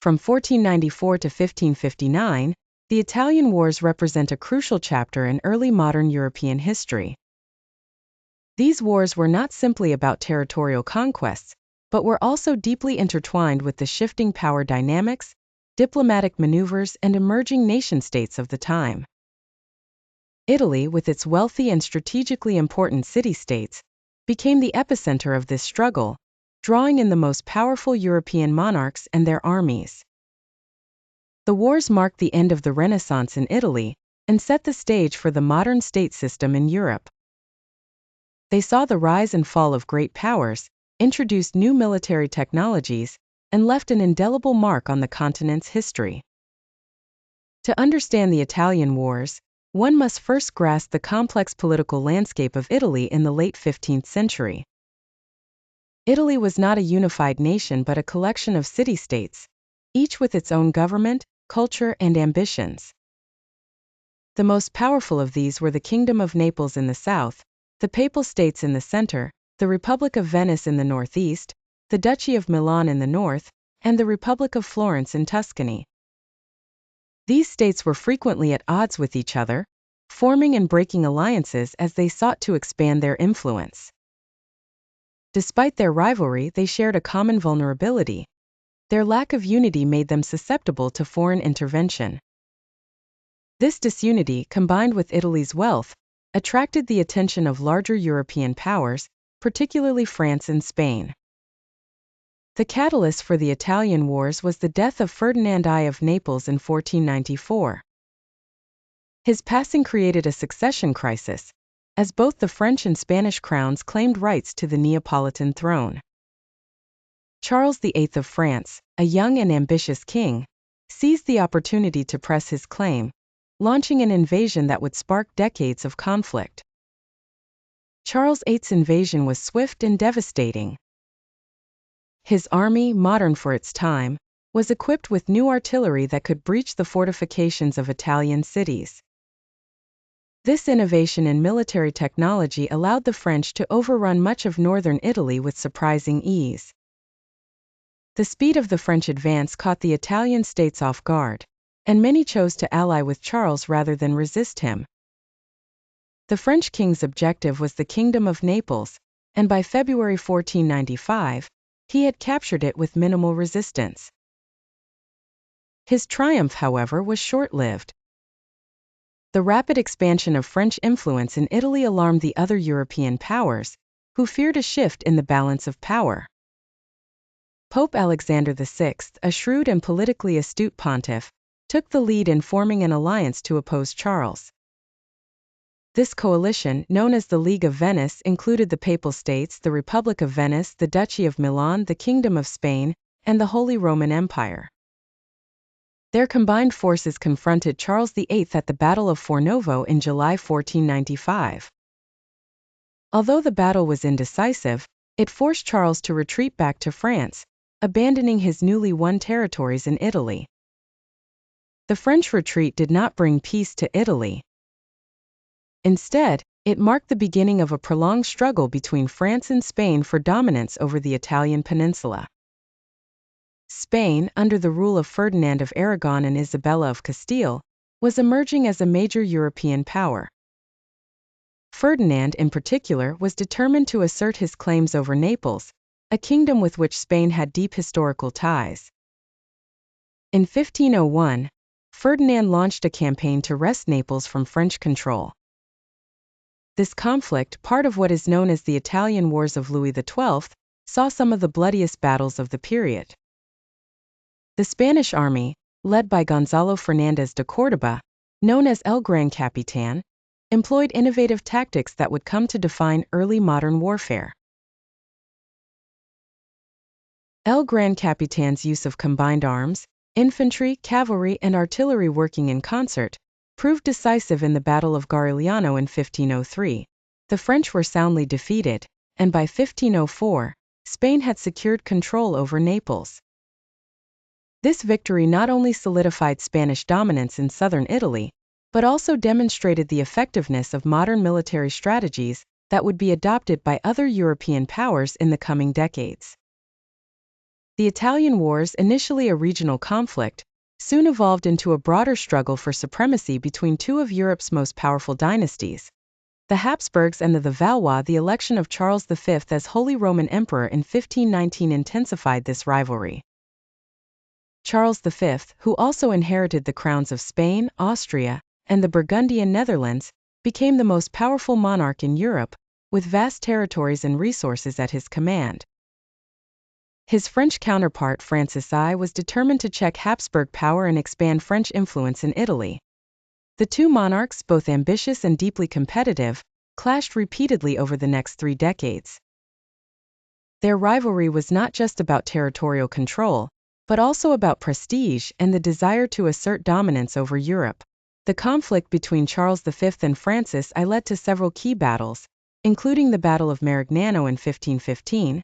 From 1494 to 1559, the Italian Wars represent a crucial chapter in early modern European history. These wars were not simply about territorial conquests, but were also deeply intertwined with the shifting power dynamics, diplomatic maneuvers, and emerging nation-states of the time. Italy, with its wealthy and strategically important city-states, became the epicenter of this struggle, drawing in the most powerful European monarchs and their armies. The wars marked the end of the Renaissance in Italy and set the stage for the modern state system in Europe. They saw the rise and fall of great powers, introduced new military technologies, and left an indelible mark on the continent's history. To understand the Italian Wars, one must first grasp the complex political landscape of Italy in the late 15th century. Italy was not a unified nation but a collection of city-states, each with its own government, culture, and ambitions. The most powerful of these were the Kingdom of Naples in the south, the Papal States in the center, the Republic of Venice in the northeast, the Duchy of Milan in the north, and the Republic of Florence in Tuscany. These states were frequently at odds with each other, forming and breaking alliances as they sought to expand their influence. Despite their rivalry, they shared a common vulnerability. Their lack of unity made them susceptible to foreign intervention. This disunity, combined with Italy's wealth, attracted the attention of larger European powers, particularly France and Spain. The catalyst for the Italian Wars was the death of Ferdinand I of Naples in 1494. His passing created a succession crisis, as both the French and Spanish crowns claimed rights to the Neapolitan throne. Charles VIII of France, a young and ambitious king, seized the opportunity to press his claim, launching an invasion that would spark decades of conflict. Charles VIII's invasion was swift and devastating. His army, modern for its time, was equipped with new artillery that could breach the fortifications of Italian cities. This innovation in military technology allowed the French to overrun much of northern Italy with surprising ease. The speed of the French advance caught the Italian states off guard, and many chose to ally with Charles rather than resist him. The French king's objective was the Kingdom of Naples, and by February 1495, he had captured it with minimal resistance. His triumph, however, was short-lived. The rapid expansion of French influence in Italy alarmed the other European powers, who feared a shift in the balance of power. Pope Alexander VI, a shrewd and politically astute pontiff, took the lead in forming an alliance to oppose Charles. This coalition, known as the League of Venice, included the Papal States, the Republic of Venice, the Duchy of Milan, the Kingdom of Spain, and the Holy Roman Empire. Their combined forces confronted Charles VIII at the Battle of Fornovo in July 1495. Although the battle was indecisive, it forced Charles to retreat back to France, abandoning his newly won territories in Italy. The French retreat did not bring peace to Italy. Instead, it marked the beginning of a prolonged struggle between France and Spain for dominance over the Italian peninsula. Spain, under the rule of Ferdinand of Aragon and Isabella of Castile, was emerging as a major European power. Ferdinand, in particular, was determined to assert his claims over Naples, a kingdom with which Spain had deep historical ties. In 1501, Ferdinand launched a campaign to wrest Naples from French control. This conflict, part of what is known as the Italian Wars of Louis XII, saw some of the bloodiest battles of the period. The Spanish army, led by Gonzalo Fernández de Córdoba, known as El Gran Capitán, employed innovative tactics that would come to define early modern warfare. El Gran Capitán's use of combined arms, infantry, cavalry, and artillery working in concert, proved decisive in the Battle of Garigliano in 1503. The French were soundly defeated, and by 1504, Spain had secured control over Naples. This victory not only solidified Spanish dominance in southern Italy, but also demonstrated the effectiveness of modern military strategies that would be adopted by other European powers in the coming decades. The Italian Wars, initially a regional conflict, soon evolved into a broader struggle for supremacy between two of Europe's most powerful dynasties, the Habsburgs and the Valois. The election of Charles V as Holy Roman Emperor in 1519 intensified this rivalry. Charles V, who also inherited the crowns of Spain, Austria, and the Burgundian Netherlands, became the most powerful monarch in Europe, with vast territories and resources at his command. His French counterpart Francis I was determined to check Habsburg power and expand French influence in Italy. The two monarchs, both ambitious and deeply competitive, clashed repeatedly over the next 3 decades. Their rivalry was not just about territorial control, but also about prestige and the desire to assert dominance over Europe. The conflict between Charles V and Francis I led to several key battles, including the Battle of Marignano in 1515,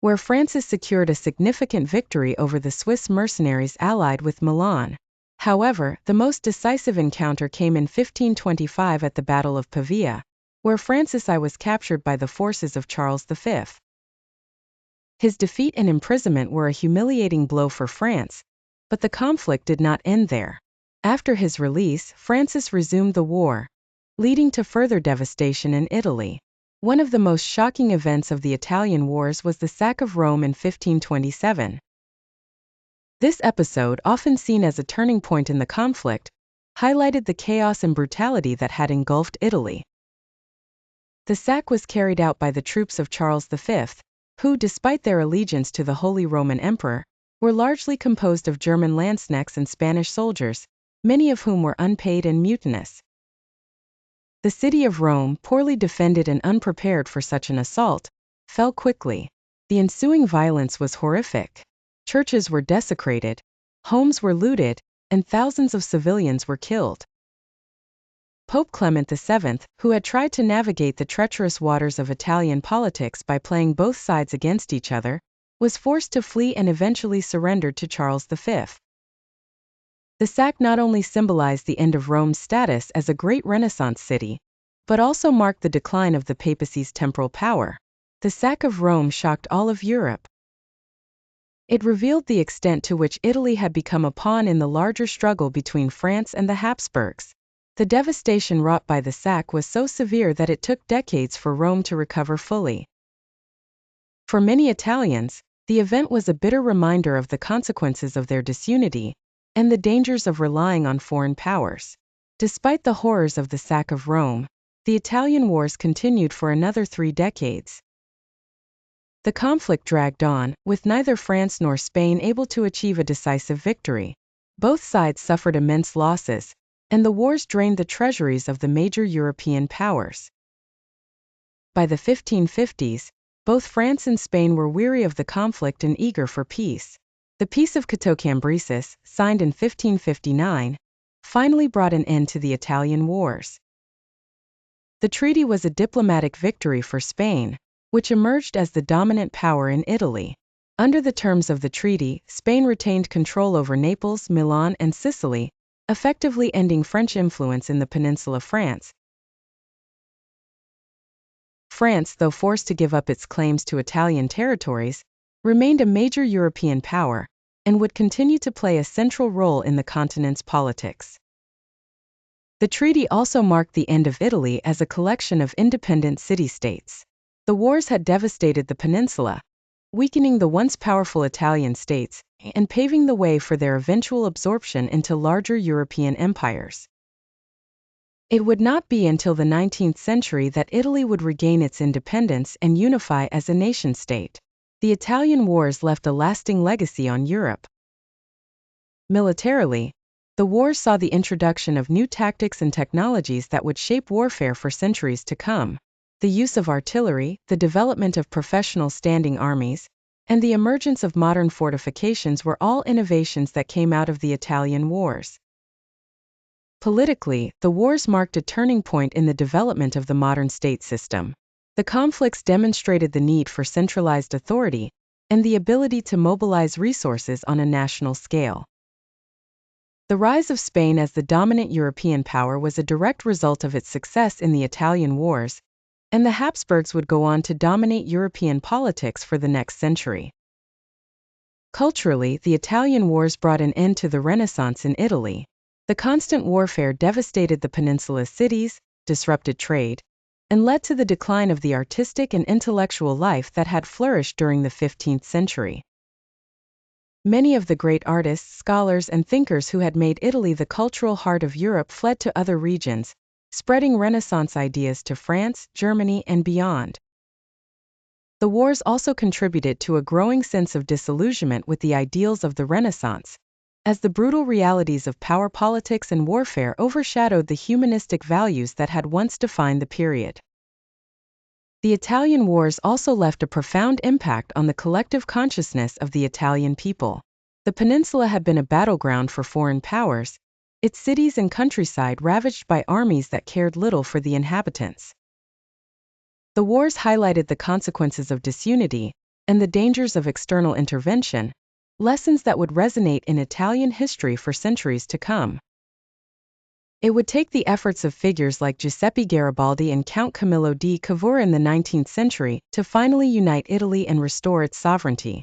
where Francis secured a significant victory over the Swiss mercenaries allied with Milan. However, the most decisive encounter came in 1525 at the Battle of Pavia, where Francis I was captured by the forces of Charles V. His defeat and imprisonment were a humiliating blow for France, but the conflict did not end there. After his release, Francis resumed the war, leading to further devastation in Italy. One of the most shocking events of the Italian Wars was the sack of Rome in 1527. This episode, often seen as a turning point in the conflict, highlighted the chaos and brutality that had engulfed Italy. The sack was carried out by the troops of Charles V, who, despite their allegiance to the Holy Roman Emperor, were largely composed of German landsknechts and Spanish soldiers, many of whom were unpaid and mutinous. The city of Rome, poorly defended and unprepared for such an assault, fell quickly. The ensuing violence was horrific. Churches were desecrated, homes were looted, and thousands of civilians were killed. Pope Clement VII, who had tried to navigate the treacherous waters of Italian politics by playing both sides against each other, was forced to flee and eventually surrendered to Charles V. The sack not only symbolized the end of Rome's status as a great Renaissance city, but also marked the decline of the papacy's temporal power. The sack of Rome shocked all of Europe. It revealed the extent to which Italy had become a pawn in the larger struggle between France and the Habsburgs. The devastation wrought by the sack was so severe that it took decades for Rome to recover fully. For many Italians, the event was a bitter reminder of the consequences of their disunity and the dangers of relying on foreign powers. Despite the horrors of the sack of Rome, the Italian Wars continued for another 3 decades. The conflict dragged on, with neither France nor Spain able to achieve a decisive victory. Both sides suffered immense losses, and the wars drained the treasuries of the major European powers. By the 1550s, both France and Spain were weary of the conflict and eager for peace. The Peace of Cateau-Cambrésis, signed in 1559, finally brought an end to the Italian Wars. The treaty was a diplomatic victory for Spain, which emerged as the dominant power in Italy. Under the terms of the treaty, Spain retained control over Naples, Milan, and Sicily, effectively ending French influence in the peninsula France. France, though forced to give up its claims to Italian territories, remained a major European power, and would continue to play a central role in the continent's politics. The treaty also marked the end of Italy as a collection of independent city-states. The wars had devastated the peninsula, weakening the once powerful Italian states, and paving the way for their eventual absorption into larger European empires. It would not be until the 19th century that Italy would regain its independence and unify as a nation-state. The Italian Wars left a lasting legacy on Europe. Militarily, the war saw the introduction of new tactics and technologies that would shape warfare for centuries to come. The use of artillery, the development of professional standing armies, and the emergence of modern fortifications were all innovations that came out of the Italian Wars. Politically, the wars marked a turning point in the development of the modern state system. The conflicts demonstrated the need for centralized authority and the ability to mobilize resources on a national scale. The rise of Spain as the dominant European power was a direct result of its success in the Italian Wars, and the Habsburgs would go on to dominate European politics for the next century. Culturally, the Italian Wars brought an end to the Renaissance in Italy. The constant warfare devastated the peninsula's cities, disrupted trade, and led to the decline of the artistic and intellectual life that had flourished during the 15th century. Many of the great artists, scholars, and thinkers who had made Italy the cultural heart of Europe fled to other regions, spreading Renaissance ideas to France, Germany, and beyond. The wars also contributed to a growing sense of disillusionment with the ideals of the Renaissance, as the brutal realities of power politics and warfare overshadowed the humanistic values that had once defined the period. The Italian Wars also left a profound impact on the collective consciousness of the Italian people. The peninsula had been a battleground for foreign powers, its cities and countryside ravaged by armies that cared little for the inhabitants. The wars highlighted the consequences of disunity and the dangers of external intervention, lessons that would resonate in Italian history for centuries to come. It would take the efforts of figures like Giuseppe Garibaldi and Count Camillo di Cavour in the 19th century to finally unite Italy and restore its sovereignty.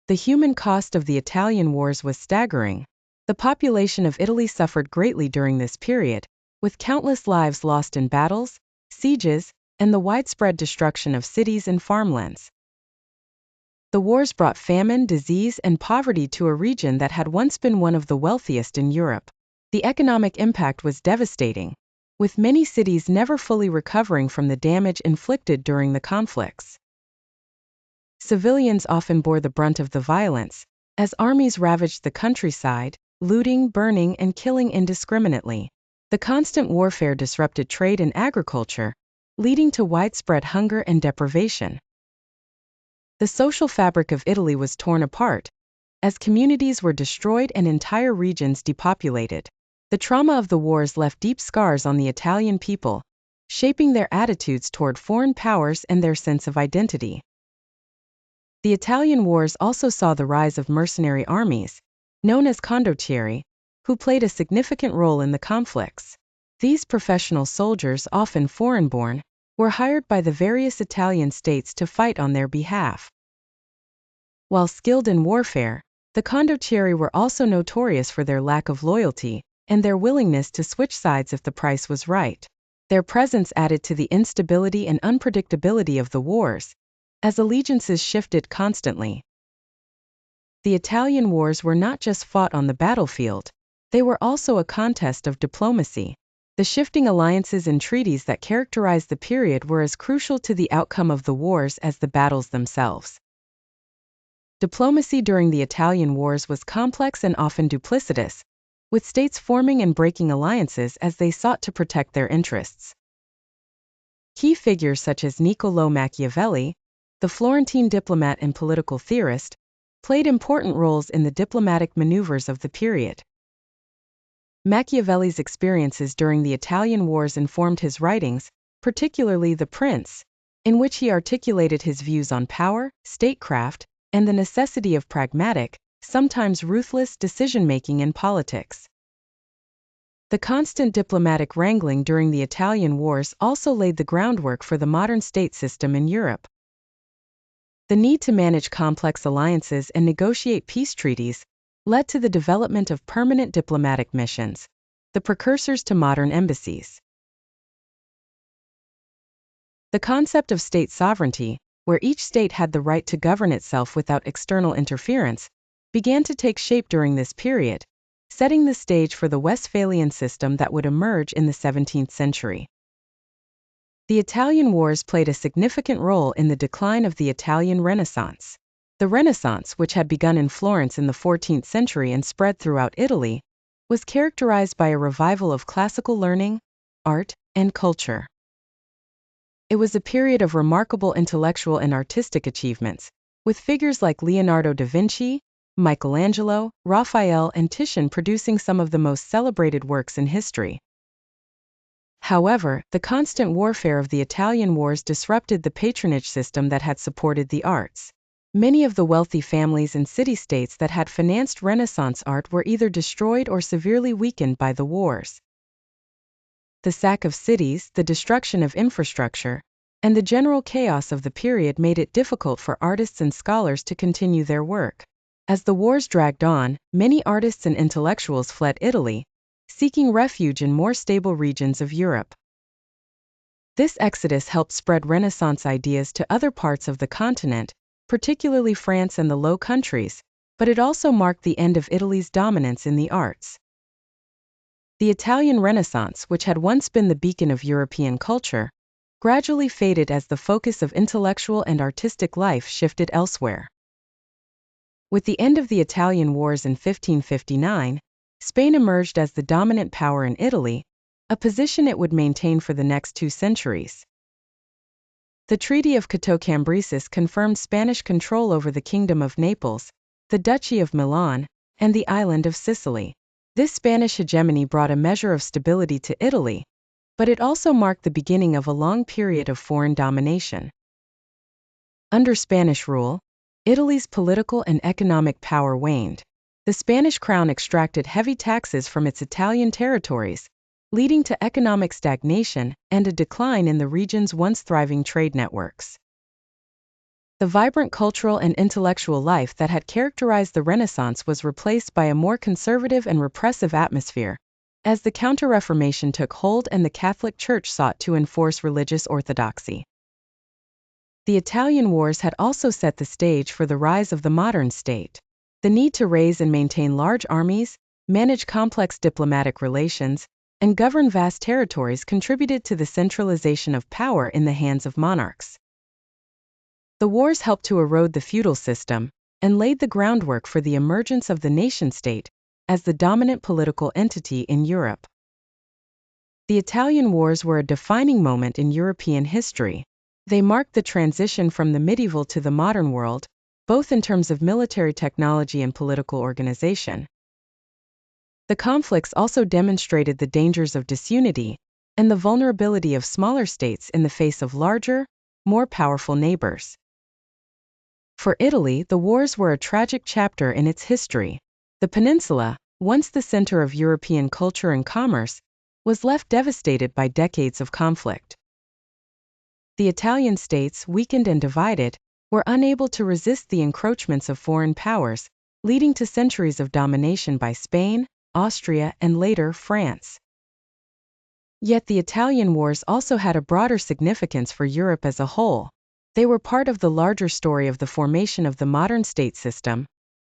The human cost of the Italian Wars was staggering. The population of Italy suffered greatly during this period, with countless lives lost in battles, sieges, and the widespread destruction of cities and farmlands. The wars brought famine, disease, and poverty to a region that had once been one of the wealthiest in Europe. The economic impact was devastating, with many cities never fully recovering from the damage inflicted during the conflicts. Civilians often bore the brunt of the violence, as armies ravaged the countryside, looting, burning, and killing indiscriminately. The constant warfare disrupted trade and agriculture, leading to widespread hunger and deprivation. The social fabric of Italy was torn apart, as communities were destroyed and entire regions depopulated. The trauma of the wars left deep scars on the Italian people, shaping their attitudes toward foreign powers and their sense of identity. The Italian Wars also saw the rise of mercenary armies, known as condottieri, who played a significant role in the conflicts. These professional soldiers, often foreign-born, were hired by the various Italian states to fight on their behalf. While skilled in warfare, the condottieri were also notorious for their lack of loyalty and their willingness to switch sides if the price was right. Their presence added to the instability and unpredictability of the wars, as allegiances shifted constantly. The Italian Wars were not just fought on the battlefield, they were also a contest of diplomacy. The shifting alliances and treaties that characterized the period were as crucial to the outcome of the wars as the battles themselves. Diplomacy during the Italian Wars was complex and often duplicitous, with states forming and breaking alliances as they sought to protect their interests. Key figures such as Niccolò Machiavelli, the Florentine diplomat and political theorist, played important roles in the diplomatic maneuvers of the period. Machiavelli's experiences during the Italian Wars informed his writings, particularly The Prince, in which he articulated his views on power, statecraft, and the necessity of pragmatic, sometimes ruthless decision-making in politics. The constant diplomatic wrangling during the Italian Wars also laid the groundwork for the modern state system in Europe. The need to manage complex alliances and negotiate peace treaties led to the development of permanent diplomatic missions, the precursors to modern embassies. The concept of state sovereignty, where each state had the right to govern itself without external interference, began to take shape during this period, setting the stage for the Westphalian system that would emerge in the 17th century. The Italian Wars played a significant role in the decline of the Italian Renaissance. The Renaissance, which had begun in Florence in the 14th century and spread throughout Italy, was characterized by a revival of classical learning, art, and culture. It was a period of remarkable intellectual and artistic achievements, with figures like Leonardo da Vinci, Michelangelo, Raphael, and Titian producing some of the most celebrated works in history. However, the constant warfare of the Italian Wars disrupted the patronage system that had supported the arts. Many of the wealthy families and city-states that had financed Renaissance art were either destroyed or severely weakened by the wars. The sack of cities, the destruction of infrastructure, and the general chaos of the period made it difficult for artists and scholars to continue their work. As the wars dragged on, many artists and intellectuals fled Italy, seeking refuge in more stable regions of Europe. This exodus helped spread Renaissance ideas to other parts of the continent, particularly France and the Low Countries, but it also marked the end of Italy's dominance in the arts. The Italian Renaissance, which had once been the beacon of European culture, gradually faded as the focus of intellectual and artistic life shifted elsewhere. With the end of the Italian Wars in 1559, Spain emerged as the dominant power in Italy, a position it would maintain for the next 2 centuries. The Treaty of Cateau Cambresis confirmed Spanish control over the Kingdom of Naples, the Duchy of Milan, and the island of Sicily. This Spanish hegemony brought a measure of stability to Italy, but it also marked the beginning of a long period of foreign domination. Under Spanish rule, Italy's political and economic power waned. The Spanish crown extracted heavy taxes from its Italian territories, leading to economic stagnation and a decline in the region's once thriving trade networks. The vibrant cultural and intellectual life that had characterized the Renaissance was replaced by a more conservative and repressive atmosphere, as the Counter-Reformation took hold and the Catholic Church sought to enforce religious orthodoxy. The Italian Wars had also set the stage for the rise of the modern state. The need to raise and maintain large armies, manage complex diplomatic relations, and govern vast territories contributed to the centralization of power in the hands of monarchs. The wars helped to erode the feudal system and laid the groundwork for the emergence of the nation-state as the dominant political entity in Europe. The Italian Wars were a defining moment in European history. They marked the transition from the medieval to the modern world, both in terms of military technology and political organization. The conflicts also demonstrated the dangers of disunity and the vulnerability of smaller states in the face of larger, more powerful neighbors. For Italy, the wars were a tragic chapter in its history. The peninsula, once the center of European culture and commerce, was left devastated by decades of conflict. The Italian states, weakened and divided, were unable to resist the encroachments of foreign powers, leading to centuries of domination by Spain, Austria, and later France. Yet the Italian Wars also had a broader significance for Europe as a whole. They were part of the larger story of the formation of the modern state system,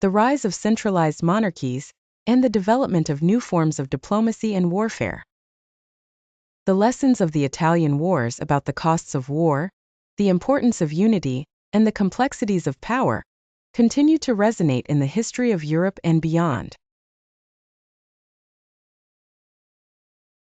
the rise of centralized monarchies, and the development of new forms of diplomacy and warfare. The lessons of the Italian Wars about the costs of war, the importance of unity, and the complexities of power continue to resonate in the history of Europe and beyond.